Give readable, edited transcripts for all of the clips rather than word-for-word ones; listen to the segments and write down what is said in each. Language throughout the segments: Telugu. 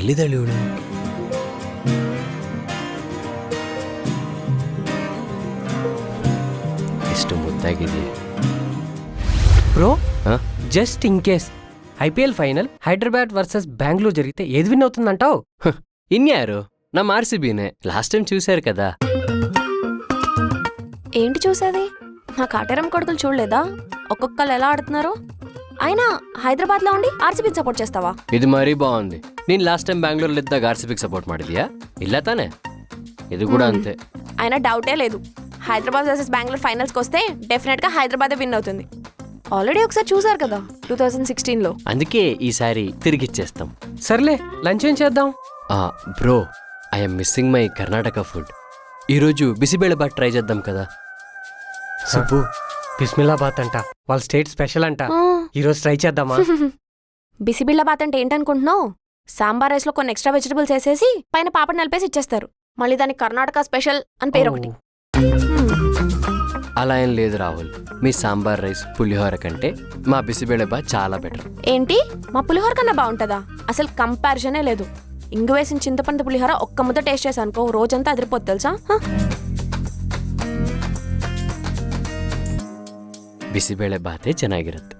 ಎಲ್ಲಿದ್ದಾಳೆ ಇವಳು? ಎಷ್ಟು ಮುದ್ದಾಗಿದೆಯಾ bro just in case IPL final Hyderabad versus Bengaluru జరిగితే ఏది విన్ అవుతుందంటావు? ఇన్యారు ನಮ್ಮ ఆర్సీబీనే. లాస్ట్ టైం చూశారు కదా. ఏంటి చూసేది? నా కాటేరం కొడుకులు చూడలేదా ఒక్కొక్కరు ఎలా ఆడుతున్నారు? అయినా హైదరాబాద్ లో ఉండి ఆర్సీబీ సపోర్ట్ చేస్తావా? ಇದು ಮరీ ಬಾగుంది. ನೀನ್ ಲಾಸ್ಟ್ ಟೈಮ್ ಬ್ಯಾಂಗ್ಳೂರಲ್ಲಿ ಇದ್ದಾಗ ಆರ್ಸಿಬಿಗೆ ಸಪೋರ್ಟ್ ಮಾಡಿದ್ಯಾ? ಇಲ್ಲ ತಾನೆ? ಇದು ಕೂಡ ಅಂತೆ. అయినా డౌటే లేదు, హైదరాబాద్ వర్సెస్ బెంగళూరు ఫైనల్స్కి వస్తే డెఫినెట్ గా హైదరాబాదే విన్ అవుతుంది. ఆల్రెడీ ఒకసారి చూసారు కదా 2016లో. అందుకే ఈసారి తిరిగిచ్చేస్తాం. సర్లే లంచ్ ఏం చేద్దాం? Bro, I'm missing my Karnataka food. ఈరోజు బిసిబేళ బాత్ ట్రై చేద్దాం కదా. సుబ్బు, బిస్మిల్లాబాత్ అంట, వాళ్ళ స్టేట్ స్పెషల్ అంట. ఈరోజు ట్రై చేద్దామా? బిసిబిళ్ళబాత్ అంటే ఏంటనుకుంటున్నావు? సాంబార్ రైస్ లో కొన్ని ఎక్స్ట్రా వెజిటబుల్స్ వేసేసి పైన పాపడ్ నలిపేసి ఇచ్చేస్తారు. మళ్ళీ దానికి కర్ణాటక స్పెషల్ అని పేరు ఒకటి. అలా ఏం లేదు రాహుల్. మీ సాంబార్ రైస్ పులిహోర కంటే మా బిసిబేళ బాత్ చాలా బెటర్. ఏంటి, మా పులిహోర కన్నా బాగుంటుందా? అసలు కంపారిజనే లేదు. ఇంగు వేసిన చింతపండు పులిహోర ఒక్క ముద్ద టేస్ట్ చేశాను అనుకో, రోజంతా అదిరిపోద్ది తెలుసా. ಬಿಸಿಬೇಳೆ ಬಾತೇ ಚೆನ್ನಾಗಿರುತ್ತೆ.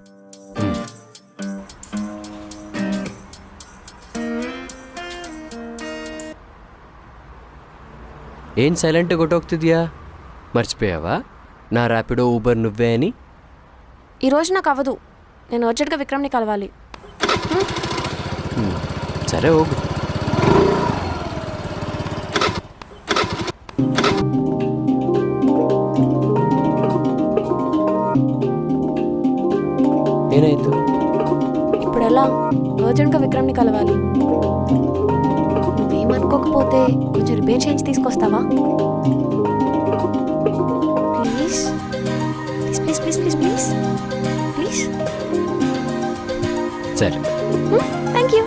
ఏం సైలెంట్ కొట్టొక్తిద్యా? మర్చిపోయావా నా ర్యాపిడో ఊబర్ నువ్వే అని? ఈరోజు నాకు అవ్వదు, నేను అర్జెంట్గా విక్రమ్ని కలవాలి. సరే ಹೋಗು. ఏనాಯ್ತು? ఇప్పుడు ఎలా? అర్జెంట్గా విక్రమ్ని కలవాలి. నువ్వేమనుకోకపోతే కొంచెం రిపేర్ చేయించి తీసుకొస్తావా? Please please please please please please. సరే, థ్యాంక్ యూ.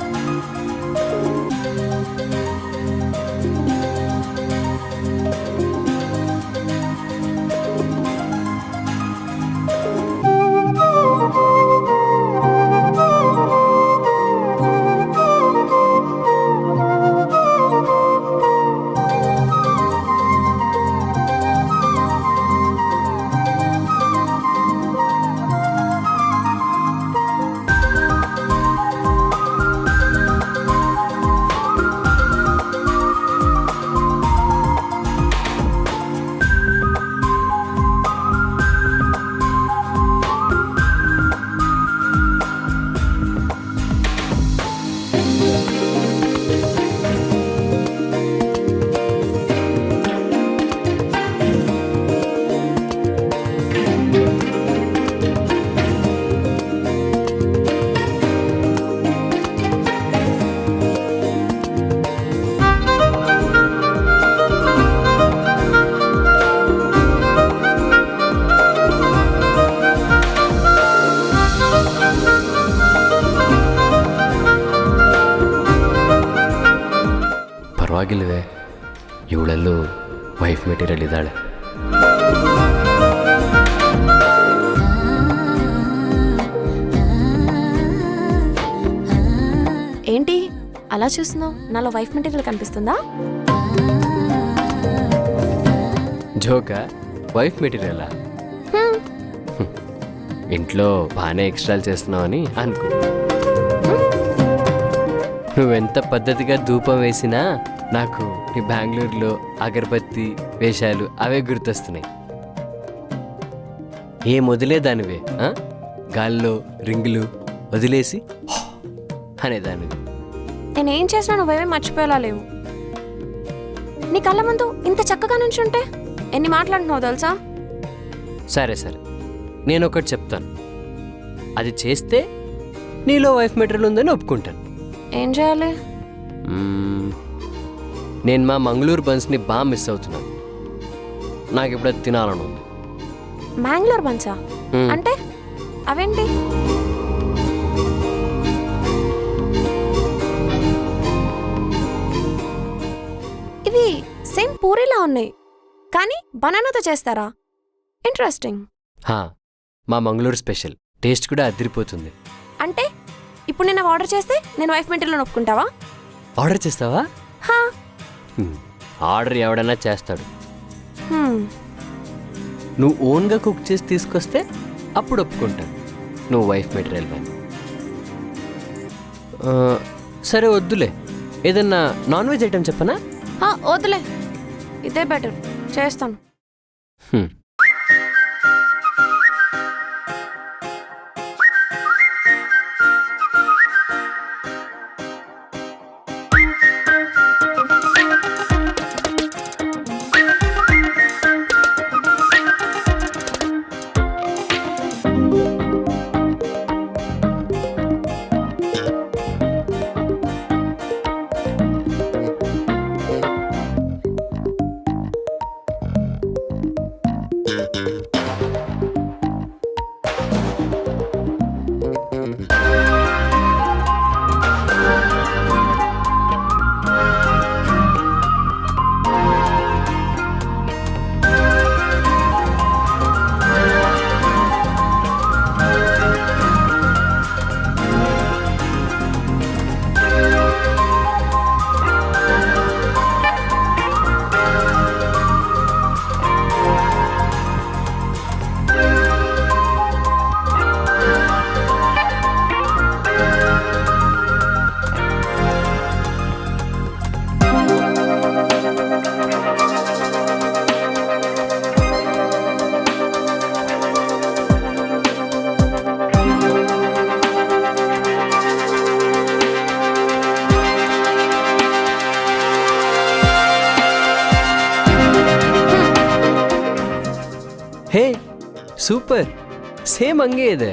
ಪರವಾಗಿಲ್ವೇ, ಇವಳಲ್ಲೂ ವೈಫ್ ಮೆಟೀರಿಯಲ್ ಇದ್ದಾಳೆ. ఏంటి అలా చూస్తున్నావు? నాలో వైఫ్ మెటీరియల్ కనిపిస్తుందా? జోకా? వైఫ్ మెటీరియలా? ఇంట్లో బాగానే ఎక్స్ట్రాలు చేస్తున్నావని అనుకో. నువ్వెంత పద్ధతిగా ధూపం వేసినా నాకు ఈ బెంగళూరులో అగరబత్తి వేషాలు అవే గుర్తొస్తున్నాయి. ఏం వదిలేదానివే, గాల్లో రింగులు వదిలేసి అనేదానివి. నేనేం చేసినా నువ్వేమీ మర్చిపోయేలా లేవు. నీ కళ్ళ ముందు ఇంత చక్కగా నుంచుంటే ఎన్ని మాట్లాడుతున్నావు తెలుసా? సరే సరే, నేను ఒకటి చెప్తాను. అది చేస్తే నీలో వైఫ్ మెటీరియల్ ఉందని ఒప్పుకుంటాను. ఏం చేయాలి? నేను మా మంగళూరు బన్స్ని బాగా మిస్ అవుతున్నాను. నాకు ఇప్పుడు అది తినాలని ఉంది. మ్యాంగ్లూర్ బన్సా అంటే అవేంటి? ఇవి సేమ్ పూరీలా ఉన్నాయి కానీ బనానాతో చేస్తారా? ఇంట్రెస్టింగ్. మా మంగళూరు స్పెషల్, టేస్ట్ కూడా అదిరిపోతుంది. అంటే ఇప్పుడు నేను ఆర్డర్ చేస్తే నేను వైఫ్ మెటీరియల్ ఒప్పుకుంటావా? ఆర్డర్ చేస్తావా? హా. ఆర్డర్ ఎవడన్నా చేస్తాడు. హ్మ్. నువ్వు ఓన్గా కుక్ చేసి తీసుకొస్తే అప్పుడు ఒప్పుకుంటాను నువ్వు వైఫ్ మెటీరియల్ అని. సరే వద్దులే, ఏదన్నా నాన్ వెజ్ ఐటెం చెప్పనా? వద్దులే, ఇదే బెటర్, చేస్తాను. హే సూపర్, సేమ్ ಹಂಗೆ ಇದೆ.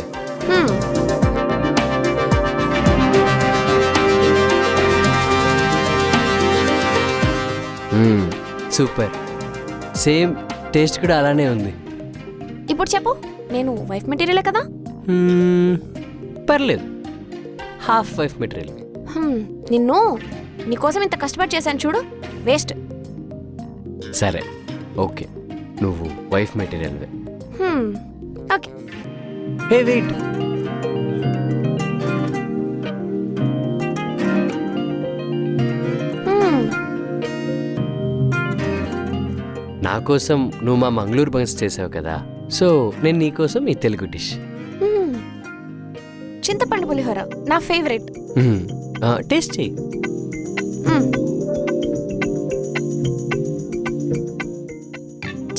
సూపర్, సేమ్ టేస్ట్ కూడా అలానే ఉంది. ఇప్పుడు చెప్పు, నేను వైఫ్ మెటీరియలే కదా? పర్లేదు, హాఫ్ వైఫ్ మెటీరియల్. నిన్ను నీకోసం ఇంత కష్టపడి చేశాను చూడు, వేస్ట్. సరే ఓకే, నువ్వు వైఫ్ మెటీరియల్వే. ఓకే. హే వెయిట్, నా కోసం నువ్వు మా మంగళూరు బన్స్ చేసావు కదా, సో నేను నీకోసం ఈ తెలుగు డిష్. చింతపండు పులిహోర నా ఫేవరెట్. టేస్ట్ చెయ్యి.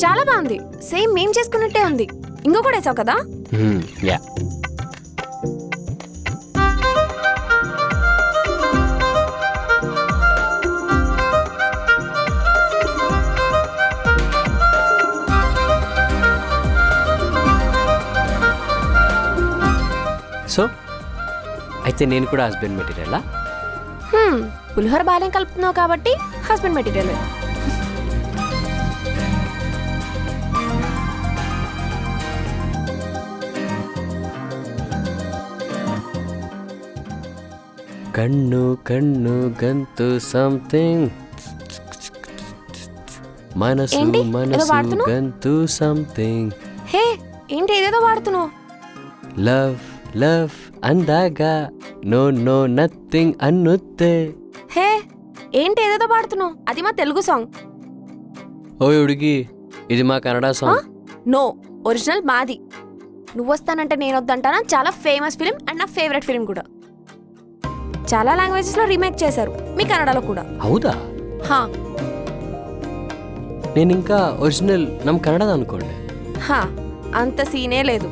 చాలా బాగుంది, సేమ్ మేం చేసుకున్నట్టే ఉంది. ఇంకో కూడా వేసావు కదా? యా. సో అయితే నేను కూడా హస్బెండ్ మెటీరియలా? పులిహోర బాగా కలుపుతున్నావు కాబట్టి హస్బెండ్ మెటీరియల్. కన్ను కన్ను గంతు సంథింగ్, మనసు ఏంటి? ఏదో మనసు వాడుతున్నావ్? గంతు సంథింగ్, హే ఏంటి ఏదేదో వాడుతున్నావు? లవ్ లవ్ అందాక నో నో నథింగ్ ಅನ್ನುತ್ತೆ. హే ఏంటి ఏదేదో వాడుతున్నావు? అది మా తెలుగు సాంగ్. ఓ ಹುಡುಗಿ, ఇది మా కన్నడ సాంగ్. నో, ఒరిజినల్ మాది. నువ్వు వస్తానంటే నేను వద్దంటానా చాలా ఫేమస్ ఫిలిం అండ్ నా ఫేవరెట్ ఫిలిం కూడా. చాలా లాంగ్వేజెస్ లో రీమేక్ చేశారు, మీ కన్నడలో కూడా. ಹೌದಾ? హా నేను ఇంకా ఒరిజినల్ నమ్ కన్నడದ అనుకోండి. హా అంత సీనే లేదు.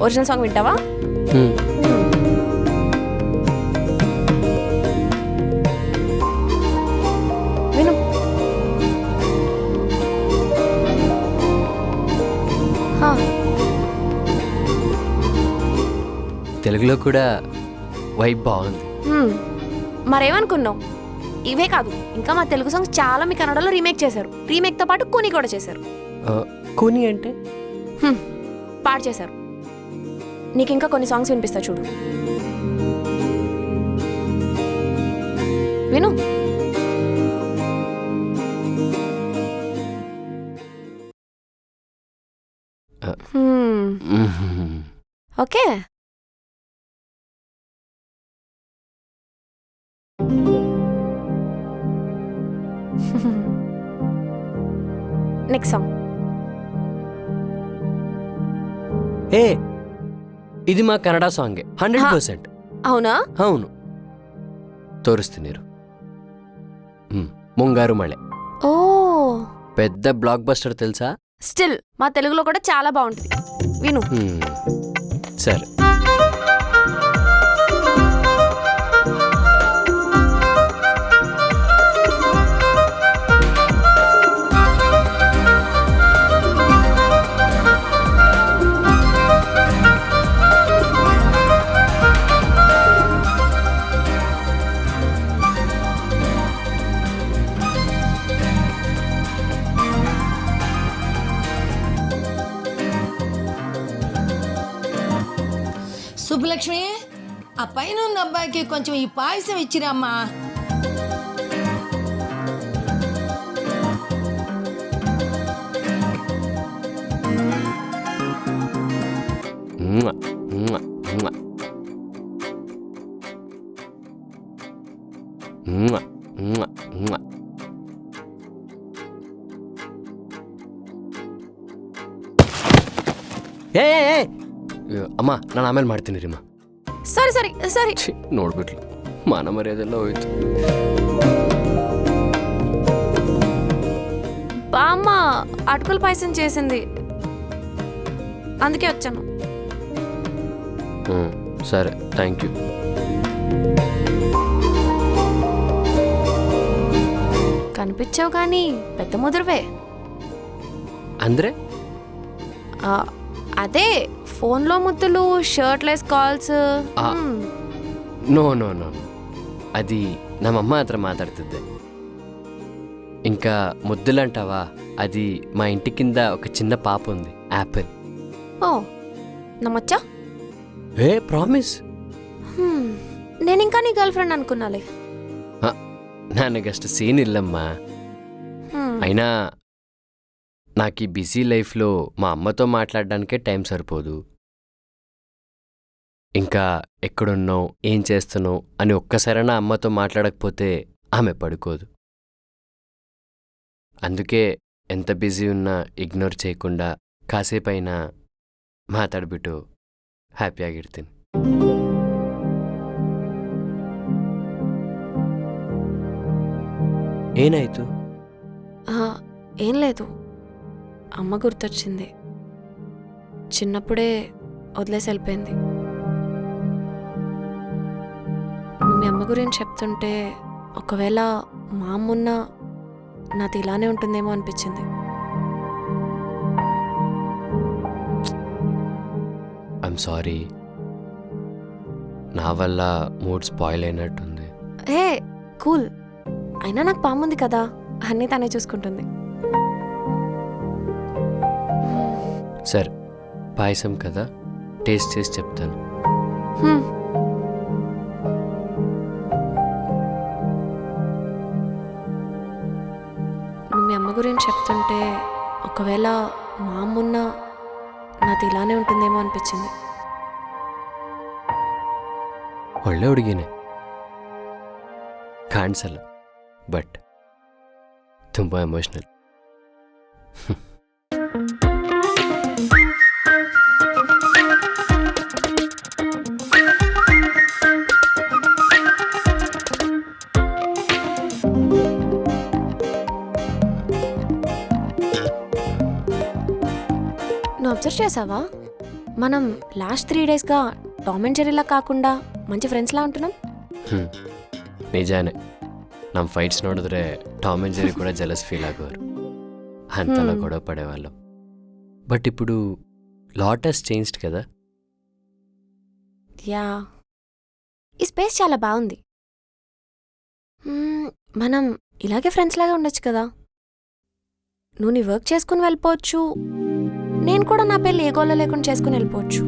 ఒరిజినల్ సాంగ్ వింటావా? విను. హా తెలుగులో కూడా వైబ్ బాగుంది. మరేమనుకున్నావు? ఇవే కాదు, ఇంకా మా తెలుగు సాంగ్స్ చాలా మీ కన్నడలో రీమేక్ చేశారు. రీమేక్ తో పాటు కూని కూడా చేశారు. కూని అంటే పాడు చేశారు. నీకు ఇంకా కొన్ని సాంగ్స్ వినిపిస్తా చూడు, విను. ఓకే. Next song. ఏ ఇది మా కన్నడ సాంగే 100%. అవునా? అవును, తోರಿಸ್ತೀನಿ ముంగారు మಳೆ. ఓ పెద్ద బ్లాక్ బస్టర్ తెలుసా? స్టిల్ మా తెలుగులో కూడా చాలా బాగుంటుంది, విను. సరే. సుబ్బలక్ష్మి, ఆ పైన ఉన్న అబ్బాయికి కొంచెం ఈ పాయసం ఇచ్చిరమ్మా. మ్మ్, మ్మ్, మ్మ్. మ్మ్, మ్మ్, మ్మ్. ಏ ಅಮ್ಮ, ನಾನು ಆಮೇಲೆ ಮಾಡ್ತೀನಿ ರೀಮ್ಮ. Sorry sorry sorry. ನೋಡ್ಬಿಟ್ಲು, ಮಾನ ಮರ್ಯಾದೆಲ್ಲ ಹೋಯ್ತು. బామ్మ అటుకుల పాయసం చేసింది, అందుకే వచ్చాను. సరే, థ్యాంక్ యూ. కనిపించావు కానీ పెద్ద ముదురువే. ಅಂದ್ರೆ ఆ, అదే ఫోన్లో ముద్దులు, shirtless calls. No no no అది ನಮ್ಮಮ್ಮ ಹತ್ರ ಮಾತಾಡ್ತಿದ್ದೆ. ఇంకా ముద్దులంటావా, అది మా ఇంటి కింద ఒక చిన్న పాప ఉంది, యాపిల్. ఓ నమ్మచ్చా? ఏ ప్రామిస్. నేను ఇంకా నీ గర్ల్ ఫ్రెండ్ అనుకున్నాలే. ನನಗಷ್ಟು ಸೀನ್ ಇಲ್ಲಮ್ಮ. అయినా నాకు ఈ బిజీ లైఫ్లో మా అమ్మతో మాట్లాడడానికే టైం సరిపోదు. ఇంకా ఎక్కడున్నావు, ఏం చేస్తున్నావు అని ఒక్కసారైనా అమ్మతో మాట్లాడకపోతే ఆమె పడుకోదు. అందుకే ఎంత బిజీ ఉన్నా ఇగ్నోర్ చేయకుండా ಕಾಸೇಪೈನ ಮಾತಾಡ್ಬಿಟ್ಟು ಹ್ಯಾಪಿಯಾಗಿರ್ತೀನಿ. ಏನಾಯಿತು? ఏం లేదు, అమ్మ గుర్తొచ్చింది. చిన్నప్పుడే వదిలేసి వెళ్ళిపోయింది. నువ్వు మీ అమ్మ గురించి చెప్తుంటే ఒకవేళ మా అమ్మ ఉన్నా నాది ఇలానే ఉంటుందేమో అనిపించింది. ఐఎమ్ సారీ, నా వల్ల మూడ్ స్పాయిల్ అయినట్టుంది. ఏ కూల్, అయినా నాకు పాముంది కదా, అన్నీ తనే చూసుకుంటుంది. సరే, పాయసం కదా, టేస్ట్ చేసి చెప్తాను. నువ్వు మీ అమ్మ గురించి చెప్తుంటే ఒకవేళ మా అమ్మ ఉన్నా నాది ఇలానే ఉంటుందేమో అనిపించింది. ಒಳ್ಳೆ ಹುಡುಗಿನೇ, ಕಾಣಿಸಲ್ಲ, ಬಟ್ ತುಂಬ ಎಮೋಷ್ನಲ್. నువ్వు అబ్జర్వ్ చేసావా, మనం లాస్ట్ 3 డేస్గా టామ్ అండ్ జెర్రీలా కాకుండా మంచి ఫ్రెండ్స్లా ఉంటున్నాం. ನಿಜಾನೇ, ನಮ್ಮ ಫೈಟ್ಸ್ ನೋಡಿದ್ರೆ ಟಾಮ್ ಅಂಡ್ ಜೆರ್ರಿ ಕೂಡ ಜೆಲಸ್ ಫೀಲ್ ಆಗೋರು, అంతలా గొడవ పడేవాళ్ళం. బట్ ఇప్పుడు లాట్ హస్ చేంజ్డ్ కదా. యా, ఈ స్పేస్ చాలా బాగుంది. మనం ఇలాగే ఫ్రెండ్స్ లాగా ఉండొచ్చు కదా. నువ్వు నీ వర్క్ చేసుకుని వెళ్ళిపోవచ్చు, నేను కూడా నా పెళ్ళి ఏ గోళ లేకుండా చేసుకుని వెళ్ళిపోవచ్చు.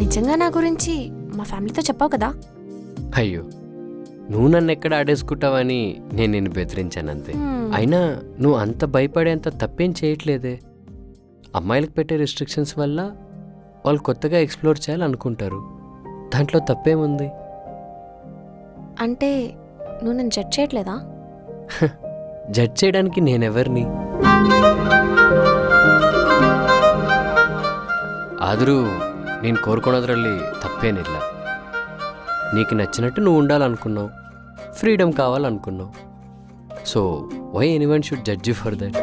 నిజంగా నా గురించి మా ఫ్యామిలీతో చెప్పావు కదా? అయ్యో, నువ్వు నన్ను ఎక్కడ ఆడేసుకుంటావని నేను నిన్ను బెదిరించాను అంతే. అయినా నువ్వు అంత భయపడేంత తప్పేం చేయట్లేదే. అమ్మాయిలకు పెట్టే రిస్ట్రిక్షన్స్ వల్ల వాళ్ళు కొత్తగా ఎక్స్ప్లోర్ చేయాలనుకుంటారు. దాంట్లో తప్పేముంది? అంటే నువ్వు నన్ను జడ్జ్ చేయట్లేదా? జడ్జ్ చేయడానికి నేనెవరిని? ಆದರೂ నేను కోరుకోనದ್ರಲ್ಲಿ తప్పేనిಲ್ಲ. నీకు నచ్చినట్టు నువ్వు ఉండాలనుకున్నావు, ఫ్రీడమ్ కావాలనుకున్నావు. So why anyone should judge you for that?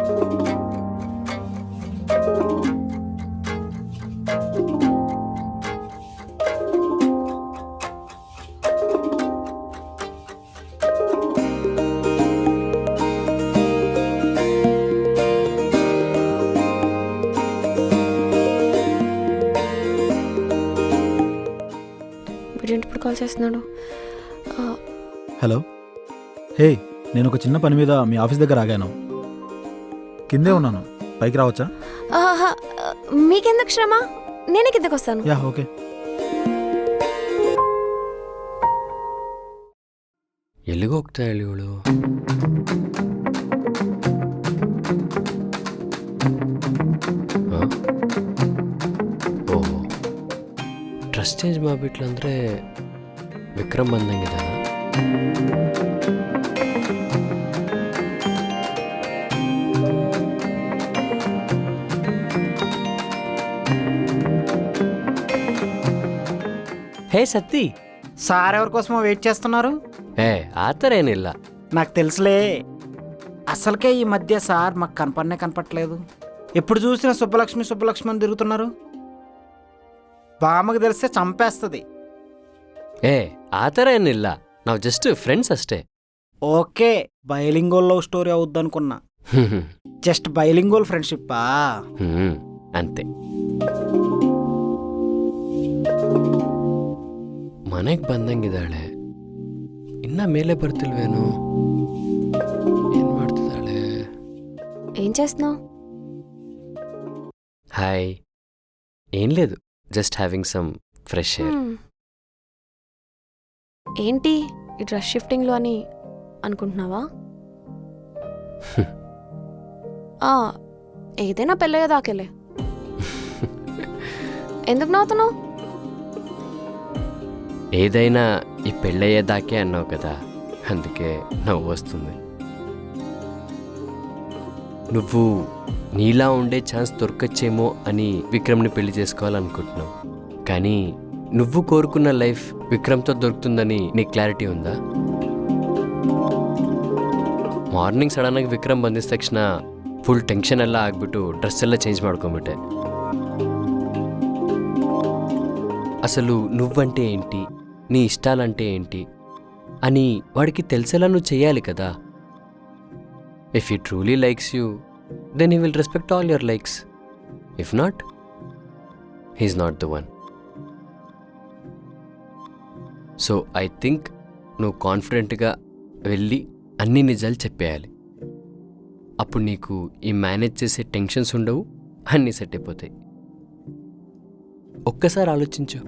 వీడేంటి ఇప్పుడు కాల్ చేస్తున్నాడు? హలో, హే, నేను ఒక చిన్న పని మీద మీ ఆఫీస్ దగ్గర ఆగాను. కిందే ఉన్నాను, పైకి రావచ్చా? ఆహా, మీకెందుకు శ్రమ, నేనే కిందకు వస్తాను. Yeah, okay. ಎಲ್ಲಿಗೆ ಹೋಗ್ತಾ ಹೇಳಿ ಇವಳು? ಓಹೋ, ಡ್ರೆಸ್ ಚೇಂಜ್ ಮಾಡಿಬಿಟ್ಲು ಅಂದರೆ ವಿಕ್ರಮ್ ಬಂದಂಗಿದ್ದಾನ? హే సత్తి, సార్ ఎవరి కోసమో వెయిట్ చేస్తున్నారు? ಏ ಆ ಥರ ಏನಿಲ್ಲ. నాకు తెలుసులే. అసలుకే ఈ మధ్య సార్ మాకు కనపడట్లేదు. ఎప్పుడు చూసినా సుబ్బలక్ష్మి సుబ్బలక్ష్మి అని తిరుగుతున్నారు. బామ్మకి తెలిస్తే చంపేస్తుంది. ಏ ಆ ಥರ ಏನಿಲ್ಲ, ನಾವು ಜಸ್ಟ್ ಫ್ರೆಂಡ್ಸ್ ಅಷ್ಟೇ. ఓకే, బైలింగోల్ లవ్ స్టోరీ అవుద్ది అనుకున్నా. జస్ట్ బైలింగోల్ ఫ్రెండ్షిప్పా? ಅಂತೆ. ಮನೆಗೆ ಬಂದಂಗಿದ್ದಾಳೆ, ಇನ್ನ ಮೇಲೆ ಬರ್ತಿಲ್ವೇನು? ಏನ್ ಮಾಡ್ತಿದ್ದಾಳೆ? ఏం చేస్తున్నావు? హాయ్, ఏం లేదు, just having some fresh air. ఏంటి ఈ డ్రెస్ షిఫ్టింగ్లో అని అనుకుంటున్నావా? ఏదైనా పెళ్ళయ్యేదాకెళ్ళే. ఎందుకు నవ్వుతున్నావు? ఏదైనా ఈ పెళ్ళయ్యేదాకే అన్నావు కదా, అందుకే నవ్వు వస్తుంది. నువ్వు నీలా ఉండే ఛాన్స్ దొరకచ్చేమో అని విక్రమ్ని పెళ్లి చేసుకోవాలనుకుంటున్నావు. కానీ నువ్వు కోరుకున్న లైఫ్ విక్రమ్తో దొరుకుతుందని నీకు క్లారిటీ ఉందా? ಮಾರ್ನಿಂಗ್ ಸಡನ್ನಾಗಿ ವಿಕ್ರಮ್ ಬಂದಿದ ತಕ್ಷಣ ಫುಲ್ ಟೆನ್ಷನ್ ಎಲ್ಲ ಆಗ್ಬಿಟ್ಟು ಡ್ರೆಸ್ ಎಲ್ಲ ಚೇಂಜ್ ಮಾಡ್ಕೊಂಬಿಟ್ಟೆ. అసలు నువ్వంటే ఏంటి, నీ ఇష్టాలంటే ఏంటి అని వాడికి తెలిసేలా నువ్వు చెయ్యాలి కదా. If he truly likes you, then he will respect all your likes. If not, he's not the one. So I think నువ్వు కాన్ఫిడెంట్గా వెళ్ళి అన్ని నిజాలు చెప్పేయాలి. అప్పుడు నీకు ఈ మేనేజ్ చేసే టెన్షన్స్ ఉండవు, అన్నీ సెట్ అయిపోతాయి. ఒక్కసారి ఆలోచించు.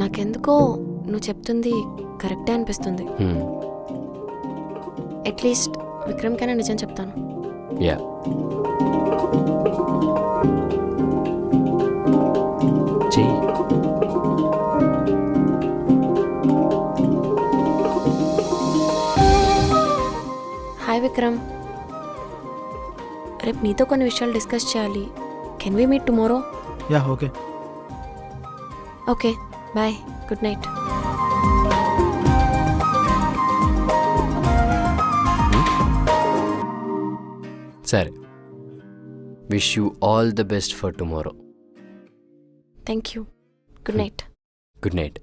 నాకెందుకో నువ్వు చెప్తుంది కరెక్టే అనిపిస్తుంది. అట్లీస్ట్ విక్రమ్కైనా నిజం చెప్తాను. యా, చెయ్యి. హాయ్ విక్రమ్, రేపు నీతో కొన్ని విషయాలు డిస్కస్ చేయాలి. Can we meet tomorrow? Yeah, okay. Okay, bye, good night. సరే, wish you all the best for tomorrow. Thank you. Good night. Good night.